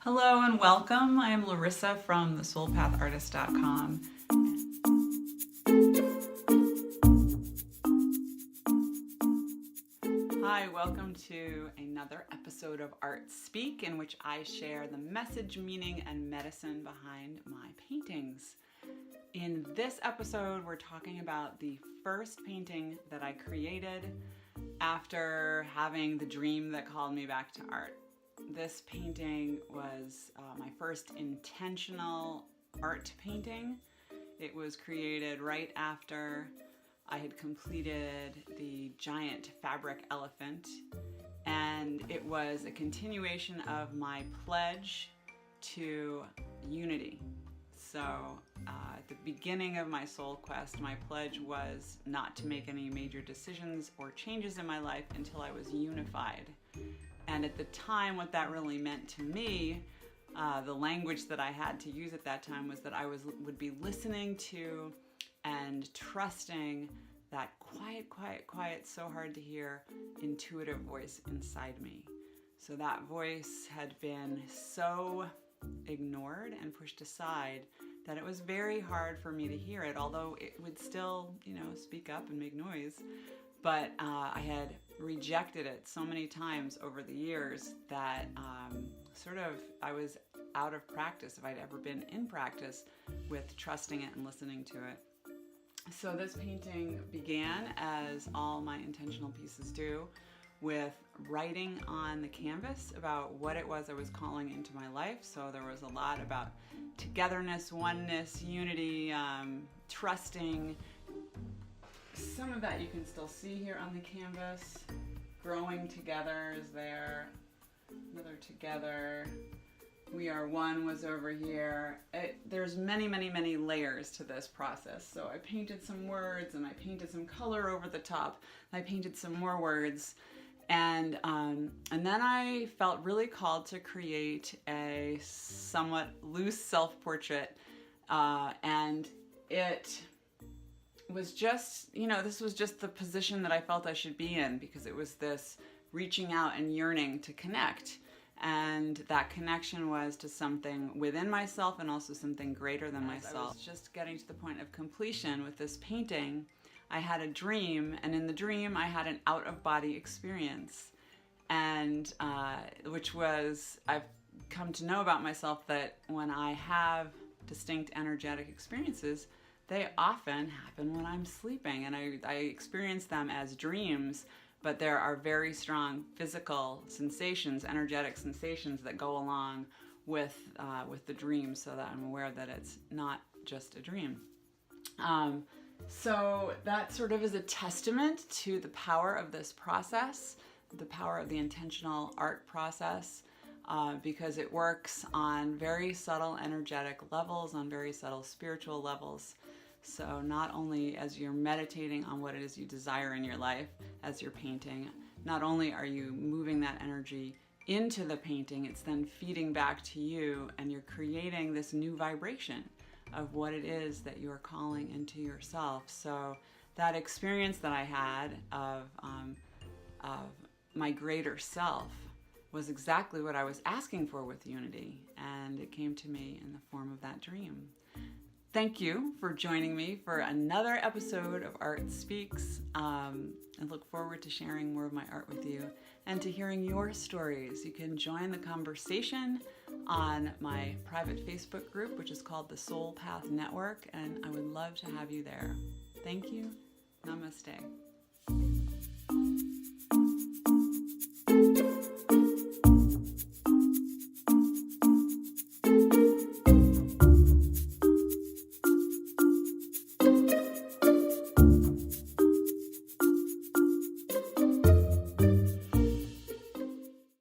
Hello and welcome. I am Larissa from thesoulpathartist.com. Hi, welcome to another episode of Art Speak, in which I share the message, meaning, and medicine behind my paintings. In this episode, we're talking about the first painting that I created after having the dream that called me back to art. This painting was my first intentional art painting. It was created right after I had completed the giant fabric elephant, and it was a continuation of my pledge to unity. So at the beginning of my soul quest, my pledge was not to make any major decisions or changes in my life until I was unified. And at the time, what that really meant to me, the language that I had to use at that time was that I would be listening to and trusting that quiet, so hard to hear, intuitive voice inside me. So that voice had been so ignored and pushed aside that it was very hard for me to hear it, although it would still, speak up and make noise. But I had rejected it so many times over the years that I was out of practice, if I'd ever been in practice, with trusting it and listening to it. So this painting began, as all my intentional pieces do, with writing on the canvas about what it was I was calling into my life. So there was a lot about togetherness, oneness, unity, trusting. Some of that you can still see here on the canvas. Growing together is there. Another together. We are one was over here. There's many layers to this process. So I painted some words and I painted some color over the top. I painted some more words. And then I felt really called to create a somewhat loose self-portrait. And it was just, this was just the position that I felt I should be in, because it was this reaching out and yearning to connect. And that connection was to something within myself and also something greater than myself. I was just getting to the point of completion with this painting. I had a dream, and in the dream I had an out-of-body experience. And which was, I've come to know about myself that when I have distinct energetic experiences, they often happen when I'm sleeping, and I experience them as dreams, but there are very strong physical sensations, energetic sensations that go along with the dream, so that I'm aware that it's not just a dream. So that sort of is a testament to the power of this process, the power of the intentional art process, because it works on very subtle energetic levels, on very subtle spiritual levels. So not only as you're meditating on what it is you desire in your life as you're painting, not only are you moving that energy into the painting, it's then feeding back to you, and you're creating this new vibration of what it is that you're calling into yourself. So that experience that I had of my greater self was exactly what I was asking for with unity, and it came to me in the form of that dream. Thank you for joining me for another episode of Art Speaks. I look forward to sharing more of my art with you and to hearing your stories. You can join the conversation on my private Facebook group, which is called the Soul Path Network, and I would love to have you there. Thank you. Namaste.